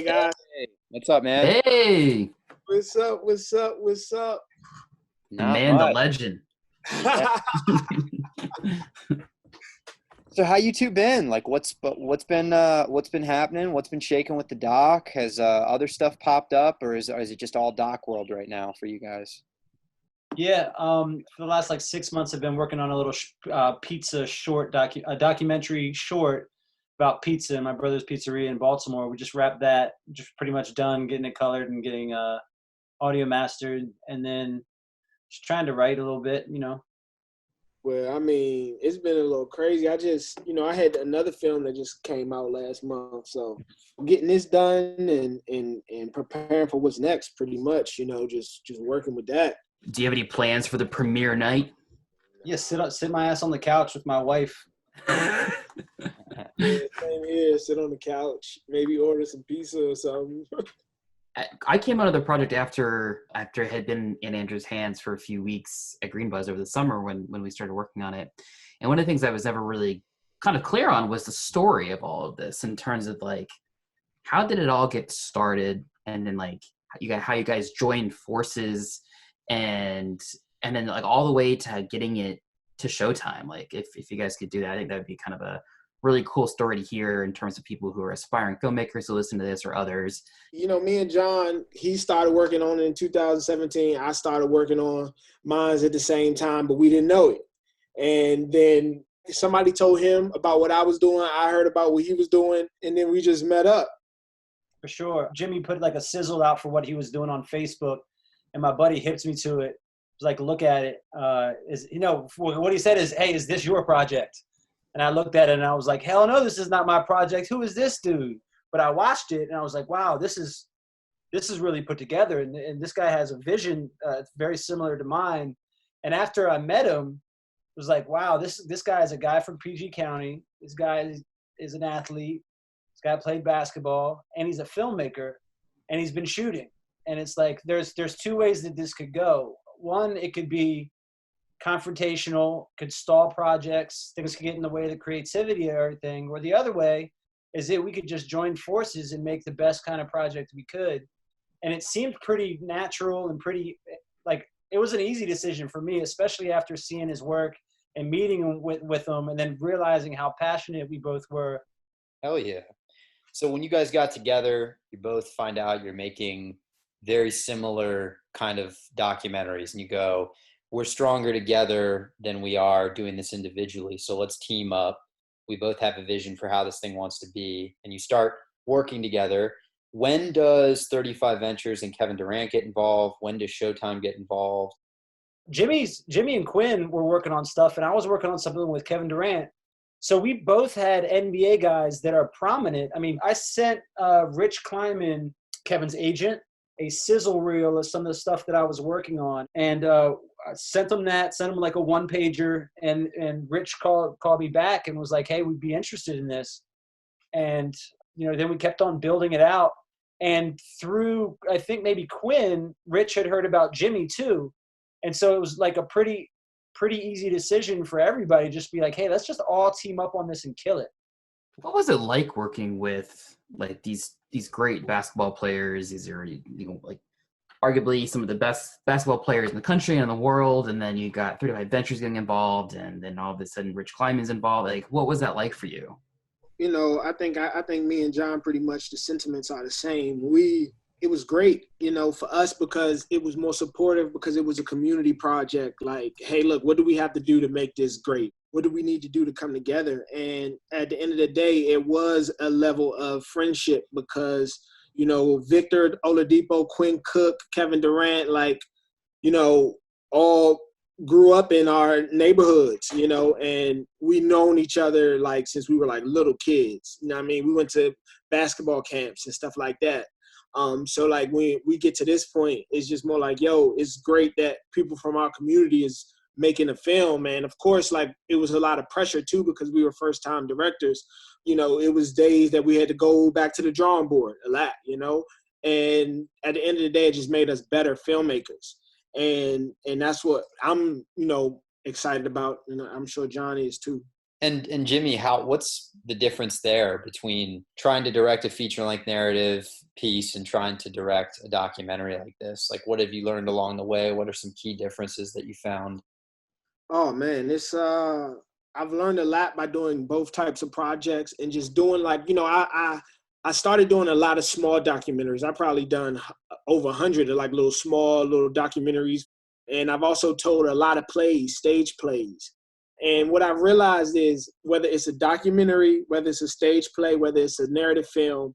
Hey guys, Hey, what's up, man? Hey, what's up? What's up? What's up? the Not man, the much. legend. Yeah. So how you two been? Like, what's been happening? What's been shaking with the doc? Has other stuff popped up, or is it just all doc world right now for you guys? Yeah, for the last like 6 months, I've been working on a little pizza short a documentary short about pizza in my brother's pizzeria in Baltimore. We just wrapped that, just pretty much done, getting it colored and getting audio mastered, and then just trying to write a little bit. Well, I mean, it's been a little crazy. I had another film that just came out last month, so I'm getting this done and preparing for what's next. Pretty much, just working with that. Do you have any plans for the premiere night? Yeah, sit my ass on the couch with my wife. Yeah, same here. Sit on the couch, maybe order some pizza or something. I came out of the project after it had been in Andrew's hands for a few weeks at Green Buzz over the summer when we started working on it. And one of the things I was never really kind of clear on was the story of all of this in terms of like, how did it all get started? And then like how you guys joined forces and then like all the way to getting it to Showtime. Like if you guys could do that, I think that would be kind of a really cool story to hear in terms of people who are aspiring filmmakers who listen to this or others. Me and John, he started working on it in 2017. I started working on mine at the same time, but we didn't know it. And then somebody told him about what I was doing. I heard about what he was doing, and then we just met up. For sure. Jimmy put like a sizzle out for what he was doing on Facebook, and my buddy hipped me to it. He was like, look at it. What he said is, hey, is this your project? And I looked at it and I was like, hell no, this is not my project. Who is this dude? But I watched it and I was like, wow, this is really put together. And this guy has a vision very similar to mine. And after I met him, it was like, wow, this guy is a guy from PG County. This guy is an athlete. This guy played basketball and he's a filmmaker and he's been shooting. And it's like, there's two ways that this could go. One, it could be confrontational, could stall projects, things could get in the way of the creativity of everything. Or the other way is that we could just join forces and make the best kind of project we could. And it seemed pretty natural and pretty, like, it was an easy decision for me, especially after seeing his work and meeting him with him and then realizing how passionate we both were. Hell yeah. So when you guys got together, you both find out you're making very similar kind of documentaries, and you go, we're stronger together than we are doing this individually. So let's team up. We both have a vision for how this thing wants to be. And you start working together. When does 35 Ventures and Kevin Durant get involved? When does Showtime get involved? Jimmy and Quinn were working on stuff, and I was working on something with Kevin Durant. So we both had NBA guys that are prominent. I mean, I sent Rich Kleiman, Kevin's agent, a sizzle reel of some of the stuff that I was working on. And I sent him like a one-pager, and Rich called me back and was like, hey, we'd be interested in this. And, then we kept on building it out. And through, I think maybe Quinn, Rich had heard about Jimmy too. And so it was like a pretty easy decision for everybody to just be like, hey, let's just all team up on this and kill it. What was it like working with like these great basketball players? These are like arguably some of the best basketball players in the country and in the world, and then you got 35 Ventures getting involved, and then all of a sudden Rich Kleiman's involved. Like, what was that like for you? I think me and John pretty much the sentiments are the same. It was great, for us because it was more supportive because it was a community project. Like, hey, look, what do we have to do to make this great? What do we need to do to come together? And at the end of the day, it was a level of friendship because, Victor Oladipo, Quinn Cook, Kevin Durant, all grew up in our neighborhoods, and we known each other like since we were like little kids. We went to basketball camps and stuff like that. So like when we get to this point, it's just more like, yo, it's great that people from our community is making a film. And of course, like it was a lot of pressure too, because we were first time directors. It was days that we had to go back to the drawing board a lot, and at the end of the day, it just made us better filmmakers. And that's what I'm, excited about. And I'm sure John is too. And Jimmy, what's the difference there between trying to direct a feature-length narrative piece and trying to direct a documentary like this? Like, what have you learned along the way? What are some key differences that you found? Oh man, I've learned a lot by doing both types of projects and just doing like, I started doing a lot of small documentaries. I probably done over 100 of like small little documentaries. And I've also told a lot of plays, stage plays. And what I've realized is whether it's a documentary, whether it's a stage play, whether it's a narrative film,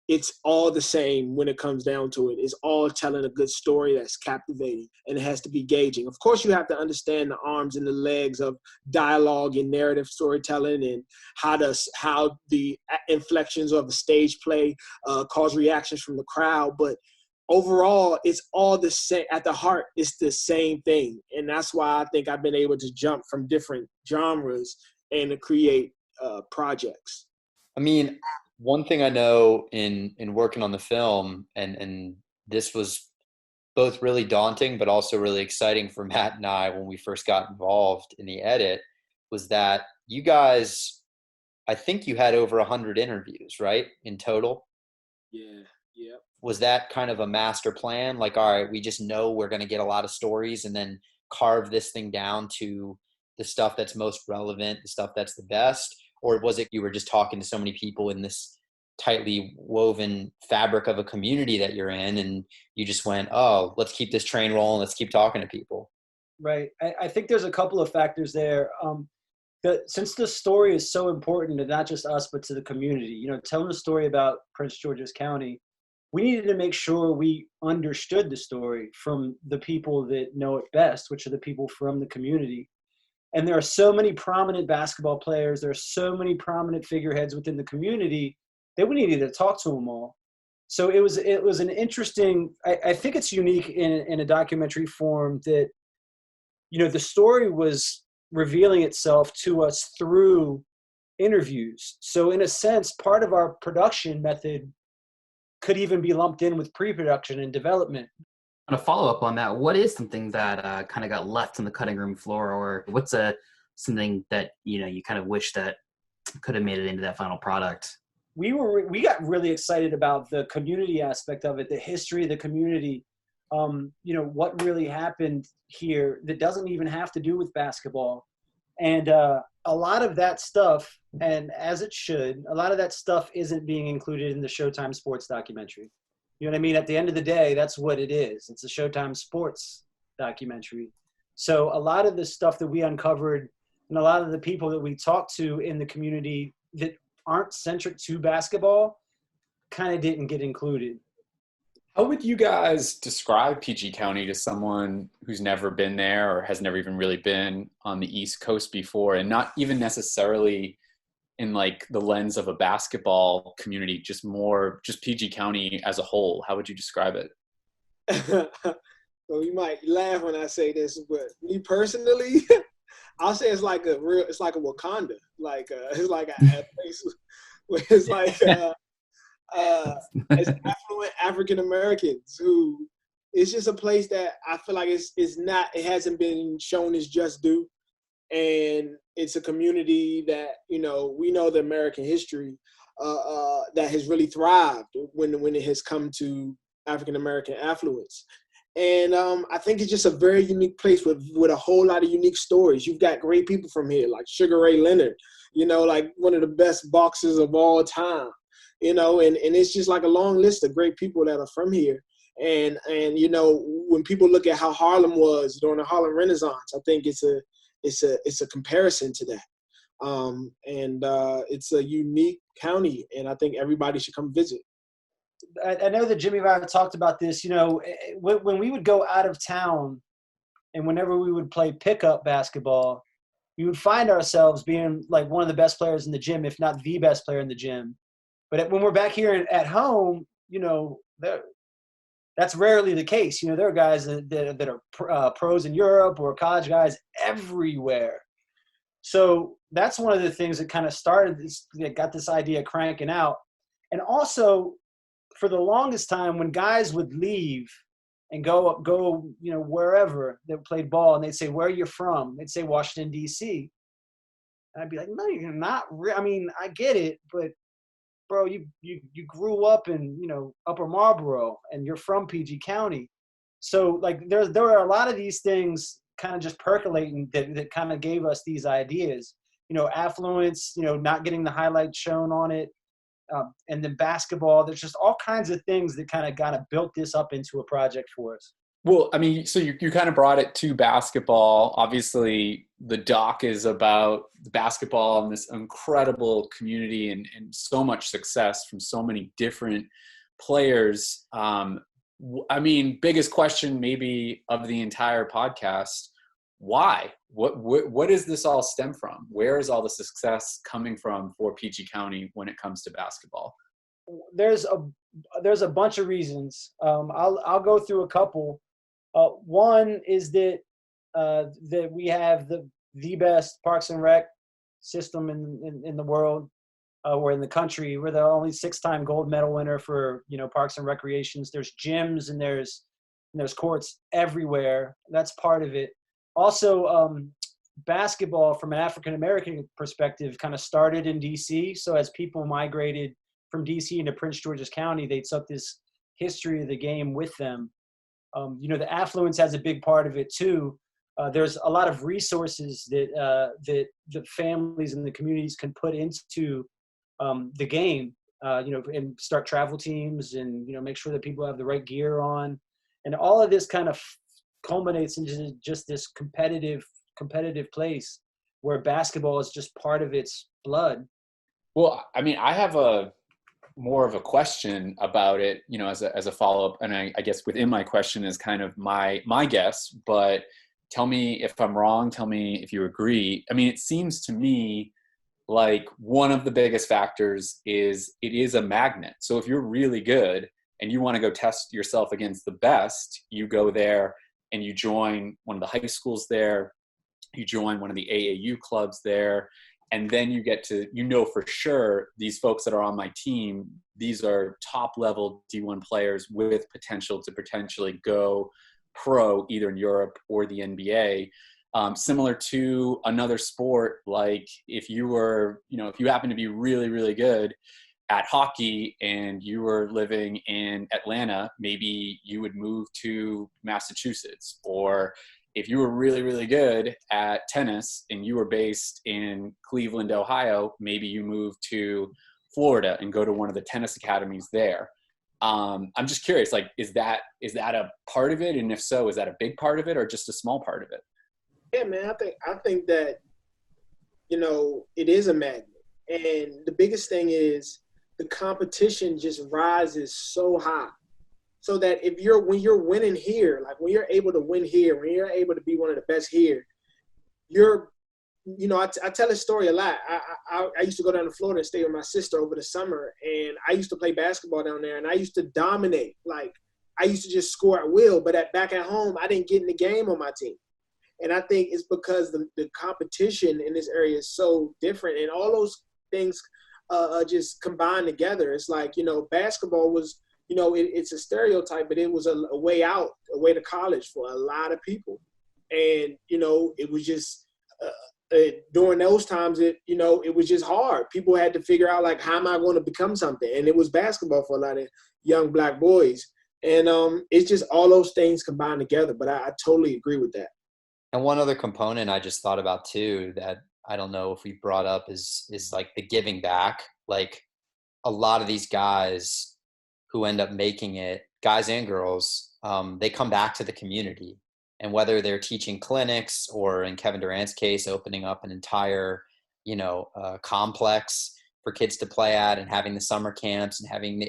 it's all the same when it comes down to it. It's all telling a good story that's captivating, and it has to be engaging. Of course, you have to understand the arms and the legs of dialogue and narrative storytelling, and how the inflections of the stage play cause reactions from the crowd. But overall, it's all the same. At the heart, it's the same thing, and that's why I think I've been able to jump from different genres and to create projects. I mean, one thing I know in working on the film, and this was both really daunting but also really exciting for Matt and I when we first got involved in the edit, was that you guys, I think you had over 100 interviews, right, in total? Yeah. Was that kind of a master plan? Like, all right, we just know we're going to get a lot of stories and then carve this thing down to the stuff that's most relevant, the stuff that's the best? Or was it you were just talking to so many people in this tightly woven fabric of a community that you're in, and you just went, oh, let's keep this train rolling, let's keep talking to people? Right. I think there's a couple of factors there. Since the story is so important to not just us, but to the community, telling the story about Prince George's County, we needed to make sure we understood the story from the people that know it best, which are the people from the community. And there are so many prominent basketball players. There are so many prominent figureheads within the community that we needed to talk to them all. So it was an interesting, I think it's unique in a documentary form that, the story was revealing itself to us through interviews. So in a sense, part of our production method could even be lumped in with pre-production and development. On a follow-up on that, what is something that kind of got left on the cutting room floor, or what's something that you kind of wish that could have made it into that final product? We got really excited about the community aspect of it, the history of the community. What really happened here that doesn't even have to do with basketball, and a lot of that stuff, and as it should, a lot of that stuff isn't being included in the Showtime Sports documentary. You know what I mean? At the end of the day, that's what it is. It's a Showtime Sports documentary. So a lot of the stuff that we uncovered and a lot of the people that we talked to in the community that aren't centric to basketball kind of didn't get included. How would you guys describe PG County to someone who's never been there or has never even really been on the East Coast before, and not even necessarily in like the lens of a basketball community, just PG County as a whole? How would you describe it? So you might laugh when I say this, but me personally, I'll say it's like a Wakanda. It's like a place where it's like it's affluent African Americans who, it's just a place that I feel like it hasn't been shown its just due. And it's a community that, we know the American history that has really thrived when it has come to African American affluence. And I think it's just a very unique place with a whole lot of unique stories. You've got great people from here, like Sugar Ray Leonard, like one of the best boxers of all time, and it's just like a long list of great people that are from here. And when people look at how Harlem was during the Harlem Renaissance, I think it's a comparison to that. It's a unique county, and I think everybody should come visit. I know that Jimmy and I have talked about this, when we would go out of town and whenever we would play pickup basketball, we would find ourselves being like one of the best players in the gym, if not the best player in the gym. But when we're back here at home, that's rarely the case. There are guys that are pros in Europe or college guys everywhere. So that's one of the things that kind of started this, that got this idea cranking out. And also, for the longest time, when guys would leave and go wherever they played ball, and they'd say, "Where are you from?" They'd say Washington, D.C. And I'd be like, no, you're not. I mean, I get it, but bro, you grew up in, you know, Upper Marlboro and you're from PG County. So like there are a lot of these things kind of just percolating that kind of gave us these ideas, you know, affluence, you know, not getting the highlights shown on it. And then basketball, there's just all kinds of things that kind of built this up into a project for us. Well, I mean, so you kind of brought it to basketball. Obviously, the doc is about basketball and this incredible community and so much success from so many different players. I mean, biggest question maybe of the entire podcast, why? What does this all stem from? Where is all the success coming from for PG County when it comes to basketball? There's a bunch of reasons. I'll go through a couple. One is that we have the best Parks and Rec system in the world, or in the country. We're the only 6-time gold medal winner for, you know, Parks and Recreations. There's gyms and there's courts everywhere. That's part of it. Also, basketball from an African American perspective kind of started in DC. So as people migrated from DC into Prince George's County, they took this history of the game with them. You know, the affluence has a big part of it too. There's a lot of resources that the families and the communities can put into the game, you know, and start travel teams and, you know, make sure that people have the right gear on. And all of this kind of culminates into just this competitive place where basketball is just part of its blood. Well, I mean, I have more of a question about it, you know, as a follow-up. And I guess within my question is kind of my guess, but tell me if I'm wrong. Tell me if you agree. I mean, it seems to me like one of the biggest factors is it is a magnet. So if you're really good and you want to go test yourself against the best, you go there and you join one of the high schools there, you join one of the AAU clubs there, and then you get to, you know, for sure these folks that are on my team, these are top level D1 players with potential to potentially go pro either in Europe or the NBA. Similar to another sport, like if you were, you know, if you happen to be really, really good at hockey and you were living in Atlanta, maybe you would move to Massachusetts. Or if you were really, really good at tennis and you were based in Cleveland, Ohio, maybe you move to Florida and go to one of the tennis academies there. I'm just curious, like, is that a part of it? And if so, is that a big part of it or just a small part of it? Yeah, man, I think that, you know, it is a magnet. And the biggest thing is the competition just rises so high. So that when you're winning here, like when you're able to win here, when you're able to be one of the best here, you know, I tell this story a lot. I used to go down to Florida and stay with my sister over the summer, and I used to play basketball down there, and I used to dominate. Like, I used to just score at will, but back at home, I didn't get in the game on my team. And I think it's because the competition in this area is so different, and all those things just combined together. It's like, you know, basketball was, you know, it's a stereotype, but it was a way out, a way to college for a lot of people. And, you know, it was just during those times, it was just hard. People had to figure out, like, how am I going to become something? And it was basketball for a lot of young Black boys. And it's just all those things combined together. But I totally agree with that. And one other component I just thought about too that I don't know if we brought up is like the giving back. Like a lot of these guys who end up making it, guys and girls, they come back to the community. And whether they're teaching clinics or in Kevin Durant's case, opening up an entire, you know, complex for kids to play at and having the summer camps and having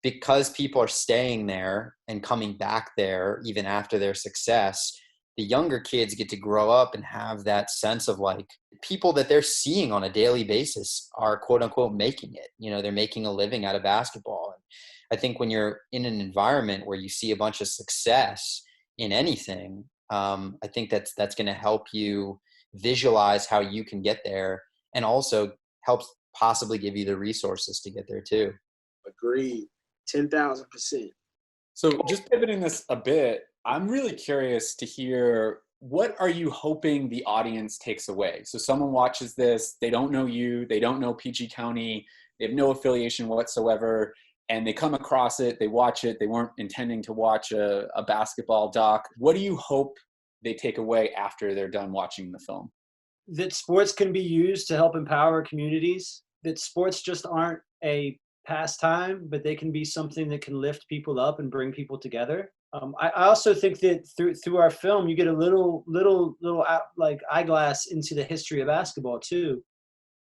because people are staying there and coming back there even after their success, the younger kids get to grow up and have that sense of like people that they're seeing on a daily basis are quote unquote making it. You know, they're making a living out of basketball. And I think when you're in an environment where you see a bunch of success in anything, I think that's going to help you visualize how you can get there, and also helps possibly give you the resources to get there too. Agreed. 10,000%. So just pivoting this a bit, I'm really curious to hear what are you hoping the audience takes away? So someone watches this, they don't know you, they don't know PG County, they have no affiliation whatsoever, and they come across it, they watch it, they weren't intending to watch a basketball doc. What do you hope they take away after they're done watching the film? That sports can be used to help empower communities, that sports just aren't a pastime, but they can be something that can lift people up and bring people together. I also think that through our film, you get a little like eyeglass into the history of basketball too.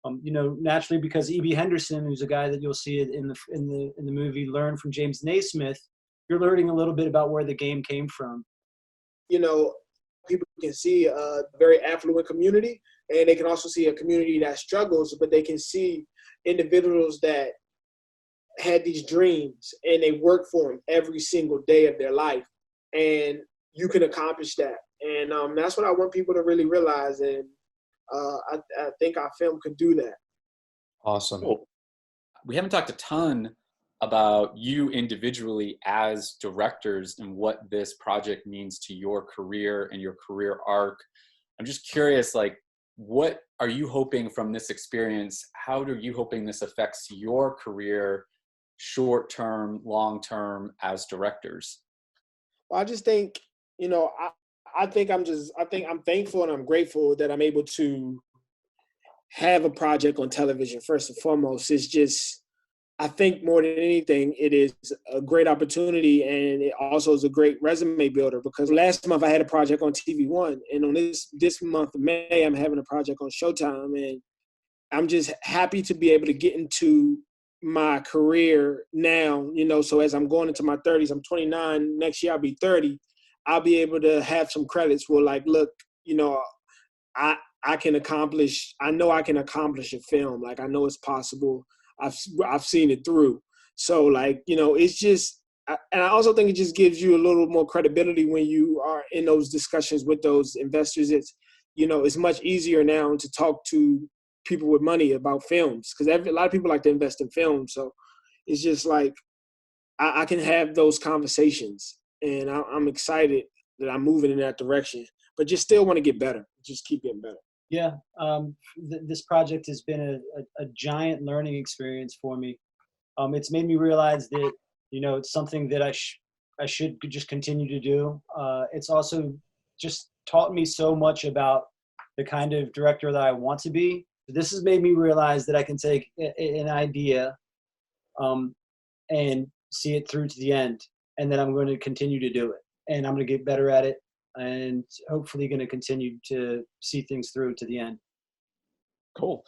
Naturally, because E.B. Henderson, who's a guy that you'll see in the movie, learn from James Naismith. You're learning a little bit about where the game came from. People can see a very affluent community, and they can also see a community that struggles, but they can see individuals that had these dreams and they work for them every single day of their life, and you can accomplish that. And that's what I want people to really realize, and I think our film could do that. Awesome. Cool. We haven't talked a ton about you individually as directors and what this project means to your career and your career arc. I'm just curious, like, what are you hoping from this experience? How are you hoping this affects your career, short term, long term, as directors? Well, I just think, I think I'm thankful and I'm grateful that I'm able to have a project on television. First and foremost, it's just, I think more than anything, it is a great opportunity, and it also is a great resume builder, because last month I had a project on TV One, and on this month of May, I'm having a project on Showtime, and I'm just happy to be able to get into my career now, so as I'm going into my 30s, I'm 29, next year I'll be 30, I'll be able to have some credits where, like, look, I can accomplish, I know I can accomplish a film. Like, I know it's possible. I've seen it through. So, like, it's just, and I also think it just gives you a little more credibility when you are in those discussions with those investors. It's much easier now to talk to people with money about films, because a lot of people like to invest in films. So it's just like, I can have those conversations, and I'm excited that I'm moving in that direction, but just still want to get better. Just keep getting better. Yeah, this project has been a giant learning experience for me. It's made me realize that, it's something that I should just continue to do. It's also just taught me so much about the kind of director that I want to be. This has made me realize that I can take an idea and see it through to the end, and then I'm going to continue to do it, and I'm going to get better at it, and hopefully going to continue to see things through to the end. Cool.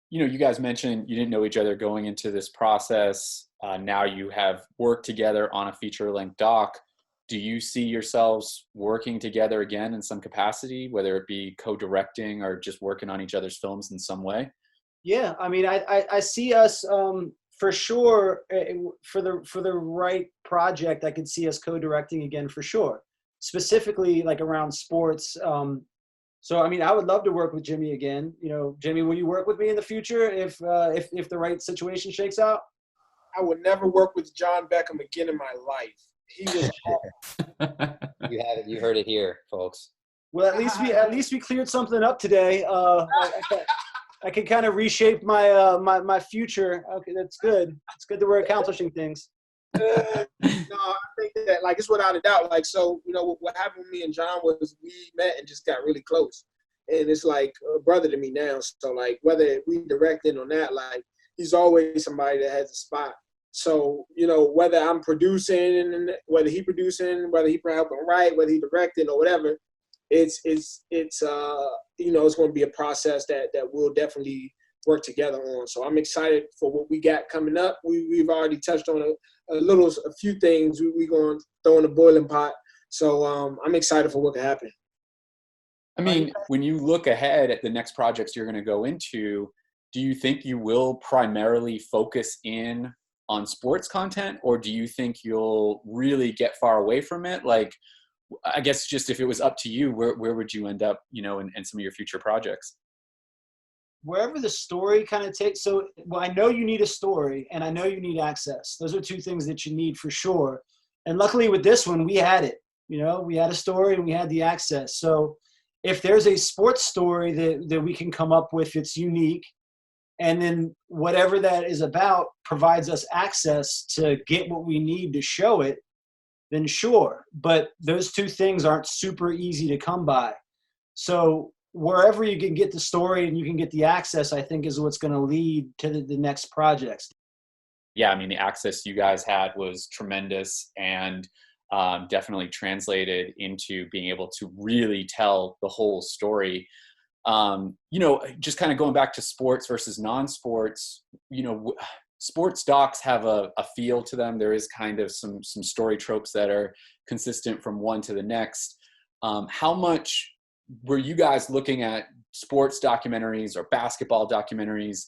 You guys mentioned you didn't know each other going into this process. Now you have worked together on a feature-length doc. Do you see yourselves working together again in some capacity, whether it be co-directing or just working on each other's films in some way? Yeah, I mean, I see us for sure, for the right project. I could see us co-directing again for sure. Specifically, like around sports. So, I mean, I would love to work with Jimmy again. Jimmy, will you work with me in the future if the right situation shakes out? I would never work with John Beckham again in my life. He was You have it. You heard it here, folks. Well, at least we cleared something up today. I can kind of reshape my my future. Okay, that's good. It's good that we're accomplishing things. No, I think that, like, it's without a doubt. Like, so, what happened with me and John was we met and just got really close. And it's like a brother to me now. So, like, whether we directed or not, like, he's always somebody that has a spot. So, whether I'm producing, whether he producing, whether he helping write, whether he directing or whatever, it's going to be a process that we'll definitely work together on. So I'm excited for what we got coming up. We've already touched on a few things we're going to throw in the boiling pot. So I'm excited for what can happen. I mean, when you look ahead at the next projects you're going to go into, do you think you will primarily focus in on sports content, or do you think you'll really get far away from it? Like, I guess just if it was up to you, where would you end up, in some of your future projects? Wherever the story kind of takes. So, well, I know you need a story, and I know you need access. Those are two things that you need for sure. And luckily with this one, we had it. You know, we had a story and we had the access. So if there's a sports story that we can come up with, it's unique, and then whatever that is about provides us access to get what we need to show it, then sure. But those two things aren't super easy to come by. So wherever you can get the story and you can get the access, I think is what's going to lead to the next projects. Yeah, I mean, the access you guys had was tremendous, and definitely translated into being able to really tell the whole story. You know, just kind of going back to sports versus non-sports, you know, sports docs have a feel to them. There is kind of some story tropes that are consistent from one to the next. How much were you guys looking at sports documentaries or basketball documentaries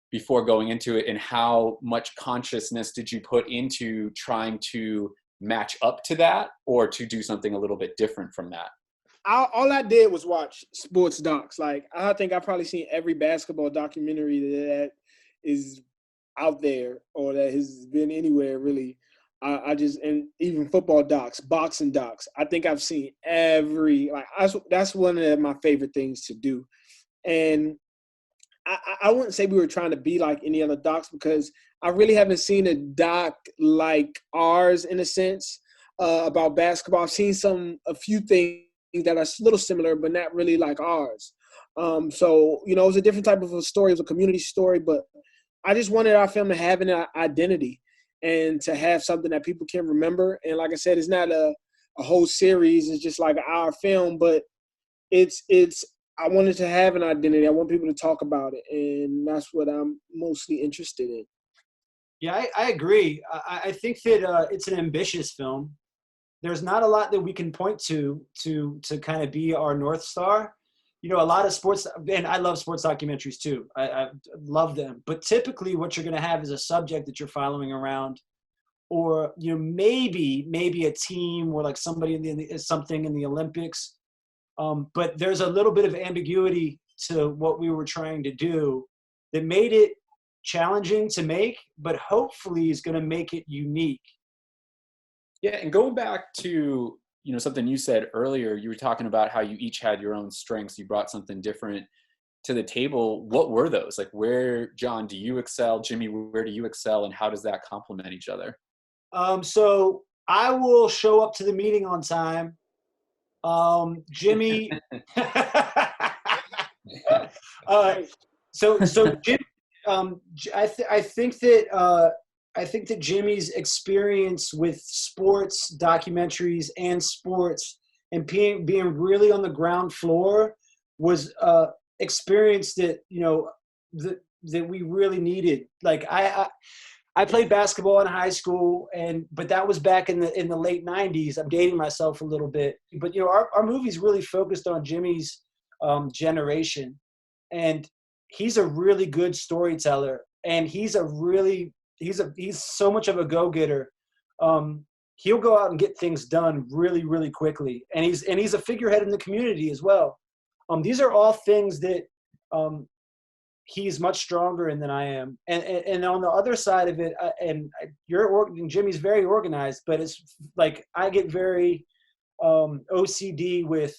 before going into it, and how much consciousness did you put into trying to match up to that, or to do something a little bit different from that? All I did was watch sports docs. Like, I think I've probably seen every basketball documentary that is out there or that has been anywhere, really. I just, and even football docs, boxing docs. I think I've seen every, like, that's one of my favorite things to do. And I wouldn't say we were trying to be like any other docs, because I really haven't seen a doc like ours, in a sense, about basketball. I've seen a few things that are a little similar, but not really like ours. So, you know, it was a different type of a story. It was a community story, but I just wanted our film to have an identity and to have something that people can remember. And like I said, it's not a whole series. It's just like our film, but I wanted to have an identity. I want people to talk about it, and that's what I'm mostly interested in. Yeah, I agree. I think that it's an ambitious film. There's not a lot that we can point to kind of be our North Star. You know, a lot of sports, and I love sports documentaries too. I love them. But typically what you're going to have is a subject that you're following around, or, you know, maybe a team, or like somebody something in the Olympics. But there's a little bit of ambiguity to what we were trying to do that made it challenging to make, but hopefully is going to make it unique. Yeah, and going back to, you know, something you said earlier, you were talking about how you each had your own strengths. You brought something different to the table. What were those? Like, where, John, do you excel? Jimmy, where do you excel? And how does that complement each other? So I will show up to the meeting on time. Jimmy. So Jim, I think that Jimmy's experience with sports documentaries and sports and being really on the ground floor was experience that, you know, that we really needed. Like, I played basketball in high school, but that was back in the late 90s. I'm dating myself a little bit, but, you know, our movie's really focused on Jimmy's generation, and he's a really good storyteller, and he's so much of a go-getter. He'll go out and get things done really, really quickly, and he's a figurehead in the community as well. These are all things that he's much stronger in than I am. And on the other side of it, Jimmy's very organized, but it's like I get very OCD with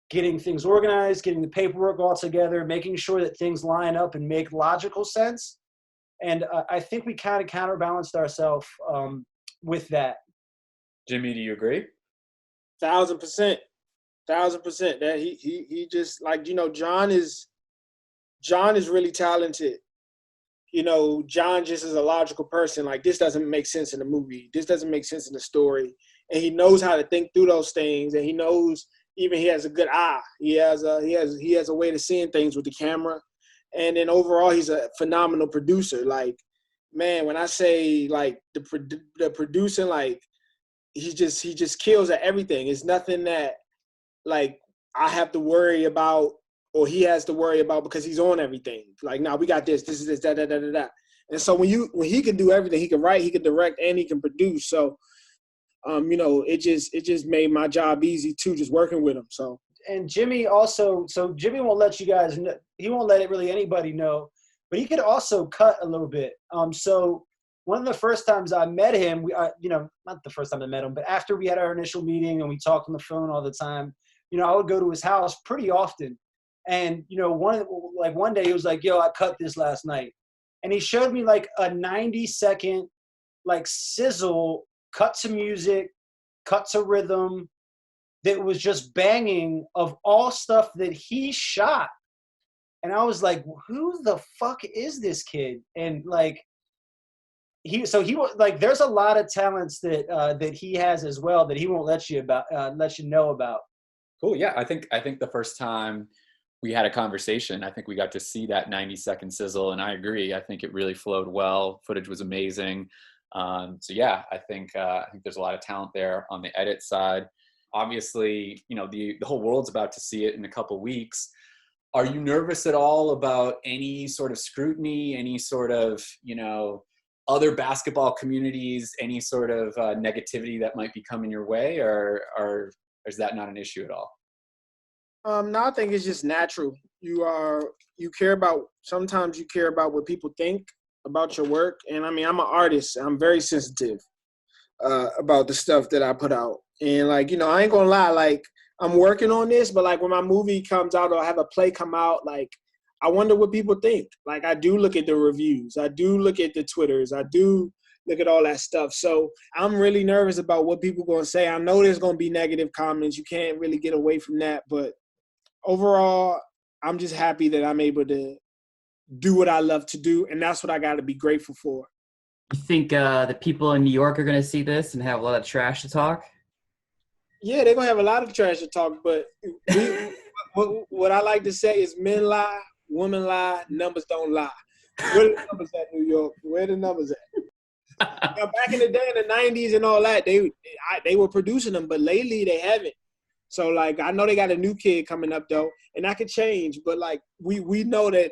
getting things organized, getting the paperwork all together, making sure that things line up and make logical sense. And I think we kind of counterbalanced ourselves with that. Jimmy, do you agree? 1,000%. That he just, like, you know, John is really talented. You know, John just is a logical person. Like, this doesn't make sense in the movie. This doesn't make sense in the story. And he knows how to think through those things. And he knows, even he has a good eye. He has a way to seeing things with the camera. And then overall, he's a phenomenal producer. Like, man, when I say, like, the producing, like, he just kills at everything. It's nothing that, like, I have to worry about or he has to worry about, because he's on everything. Like, nah, we got this is this, that. And so when he can do everything, he can write, he can direct, and he can produce. So, you know, it just made my job easy too, just working with him. So. And Jimmy also, so Jimmy won't let you guys know, he won't let it really anybody know, but he could also cut a little bit. So one of the first times I met him, not the first time I met him, but after we had our initial meeting and we talked on the phone all the time, I would go to his house pretty often. And, one day he was like, yo, I cut this last night. And he showed me like a 90-second, like sizzle, cut to music, cut to rhythm, that was just banging of all stuff that he shot. And I was like, who the fuck is this kid? And like, he was like, there's a lot of talents that he has as well that he won't let you know about. Cool. Yeah. I think the first time we had a conversation, I think we got to see that 90-second sizzle, and I agree. I think it really flowed well. Footage was amazing. So yeah, I think there's a lot of talent there on the edit side. Obviously, the whole world's about to see it in a couple weeks. Are you nervous at all about any sort of scrutiny, any sort of, other basketball communities, any sort of negativity that might be coming your way, or is that not an issue at all? No, I think it's just natural. Sometimes you care about what people think about your work. And I mean, I'm an artist. I'm very sensitive about the stuff that I put out. And like, I ain't gonna lie, like I'm working on this, but like when my movie comes out or I have a play come out, like I wonder what people think. Like I do look at the reviews. I do look at the Twitters. I do look at all that stuff. So I'm really nervous about what people are going to say. I know there's going to be negative comments. You can't really get away from that. But overall, I'm just happy that I'm able to do what I love to do. And that's what I got to be grateful for. You think the people in New York are going to see this and have a lot of trash to talk? Yeah, they're going to have a lot of trash to talk. But what I like to say is men lie, women lie, numbers don't lie. Where the numbers at, New York? Where the numbers at? Back in the day, in the 90s and all that, they were producing them, but lately they haven't. So, like, I know they got a new kid coming up, though, and that could change. But, like, we know that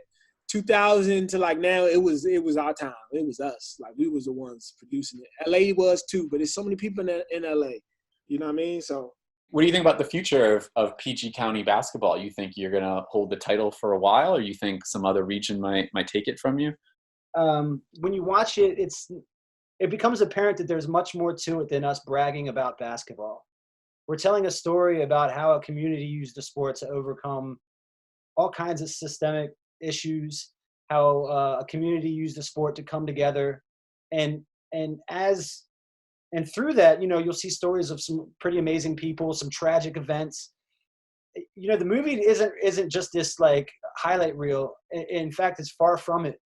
2000 to, like, now, it was our time. It was us. Like, we was the ones producing it. L.A. was, too, but there's so many people in L.A. You know what I mean? So. What do you think about the future of PG County basketball? You think you're going to hold the title for a while, or you think some other region might take it from you? When you watch it, it becomes apparent that there's much more to it than us bragging about basketball. We're telling a story about how a community used the sport to overcome all kinds of systemic issues, how a community used the sport to come together. And through that, you'll see stories of some pretty amazing people, some tragic events. The movie isn't just this like highlight reel. In fact, it's far from it.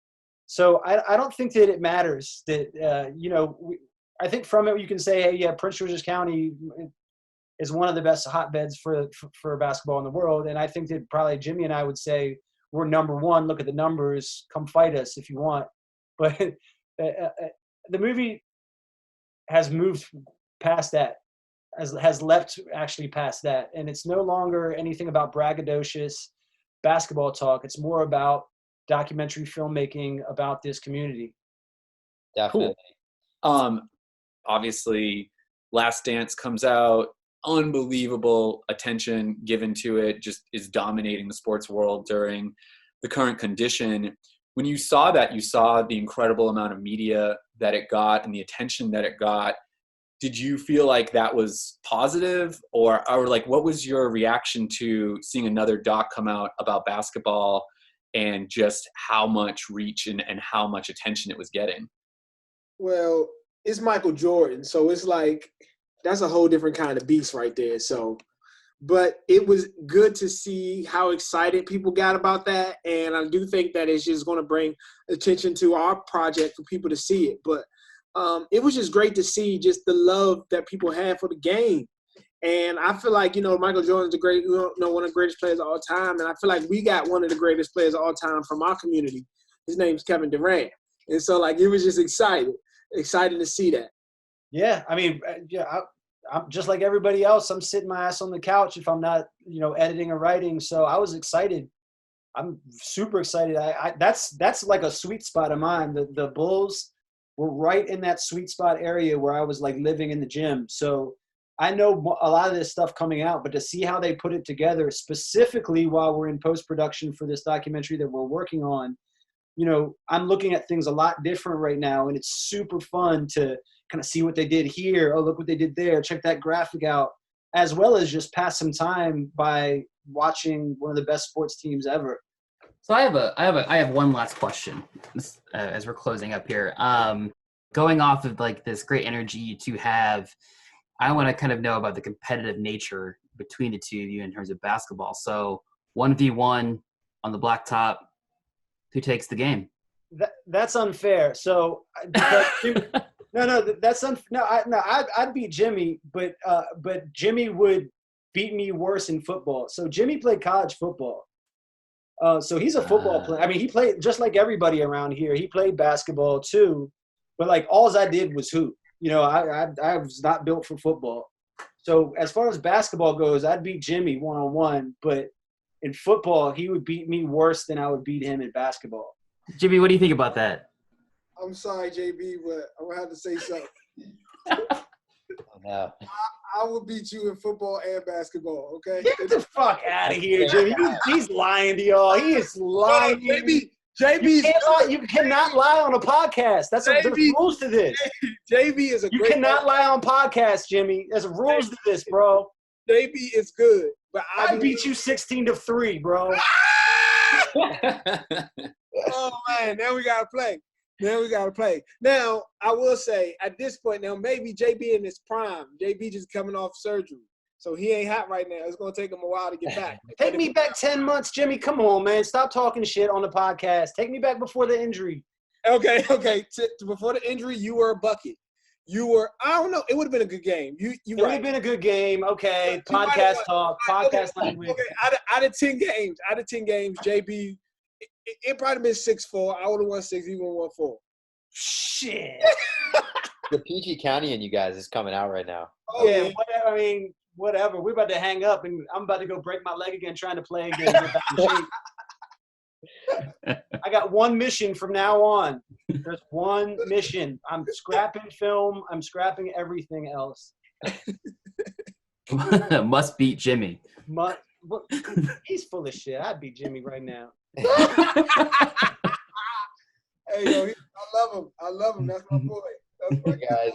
So I don't think that it matters that, I think from it you can say, hey, yeah, Prince George's County is one of the best hotbeds for basketball in the world. And I think that probably Jimmy and I would say we're number one. Look at the numbers. Come fight us if you want. But the movie has moved past that, has leapt actually past that. And it's no longer anything about braggadocious basketball talk. It's more about documentary filmmaking about this community. Definitely. Cool. Obviously, Last Dance comes out. Unbelievable attention given to it. Just is dominating the sports world during the current condition. When you saw that, you saw the incredible amount of media that it got and the attention that it got. Did you feel like that was positive, or like what was your reaction to seeing another doc come out about basketball and just how much reach and how much attention it was getting? Well, it's Michael Jordan, so it's like that's a whole different kind of beast right there. So, but it was good to see how excited people got about that, and I do think that it's just going to bring attention to our project for people to see it. But it was just great to see just the love that people have for the game. And I feel like, Michael Jordan's one of the greatest players of all time. And I feel like we got one of the greatest players of all time from our community. His name's Kevin Durant. And so, like, it was just exciting to see that. Yeah, I mean, I'm just like everybody else. I'm sitting my ass on the couch if I'm not, editing or writing. So I was excited. I'm super excited. That's like a sweet spot of mine. The Bulls were right in that sweet spot area where I was like living in the gym. So I know a lot of this stuff coming out, but to see how they put it together, specifically while we're in post-production for this documentary that we're working on, you know, I'm looking at things a lot different right now, and it's super fun to kind of see what they did here. Oh, look what they did there. Check that graphic out, as well as just pass some time by watching one of the best sports teams ever. So I have one last question as we're closing up here. Going off of like this great energy you two have, I want to kind of know about the competitive nature between the two of you in terms of basketball. So 1v1 on the blacktop, who takes the game? That's unfair. So, I'd beat Jimmy, but Jimmy would beat me worse in football. So Jimmy played college football. So he's a football player. I mean, he played just like everybody around here. He played basketball too, but like all I did was hoop. You know, I was not built for football. So as far as basketball goes, I'd beat Jimmy one-on-one, but in football, he would beat me worse than I would beat him in basketball. Jimmy, what do you think about that? I'm sorry, JB, but I'm gonna have to say something. Oh, no. I will beat you in football and basketball. Okay. Get the fuck out of here, Jimmy. He's lying to y'all. He is lying. You cannot lie on a podcast. There's rules to this. JB is a You great cannot lie on podcasts, Jimmy. There's rules to this, bro. JB is good, but I beat you 16-3, bro. Oh man, now we gotta play. Now I will say at this point now maybe JB in his prime. JB just coming off surgery, so he ain't hot right now. It's gonna take him a while to get back. Take me back 10 months, Jimmy. Come on, man. Stop talking shit on the podcast. Take me back before the injury. Okay. Before the injury, you were a bucket. I don't know. It would have been a good game. It would have been a good game. Okay. Podcast talk. Podcast language. Okay. Out of 10 games, JB, it probably been 6-4. I would have won 6. He would have won 4. Shit. The PG County in you guys is coming out right now. Oh, yeah. Whatever. I mean, whatever. We're about to hang up, and I'm about to go break my leg again trying to play again. Get back in shape. I got one mission from now on. There's one mission. I'm scrapping film. I'm scrapping everything else. Must beat Jimmy. He's full of shit. I'd beat Jimmy right now. Hey, yo, I love him. That's my boy. That's my guys.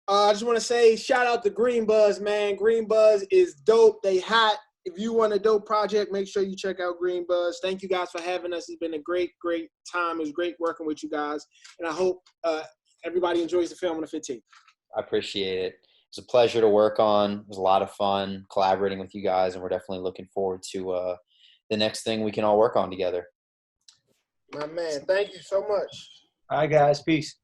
I just want to say shout out to Green Buzz, man. Green Buzz is dope. They hot. If you want a dope project, make sure you check out Green Buzz. Thank you guys for having us. It's been a great time. It was great working with you guys. And I hope everybody enjoys the film on the 15th. I appreciate it. It was a pleasure to work on. It was a lot of fun collaborating with you guys, and we're definitely looking forward to the next thing we can all work on together. My man, thank you so much. All right, guys. Peace.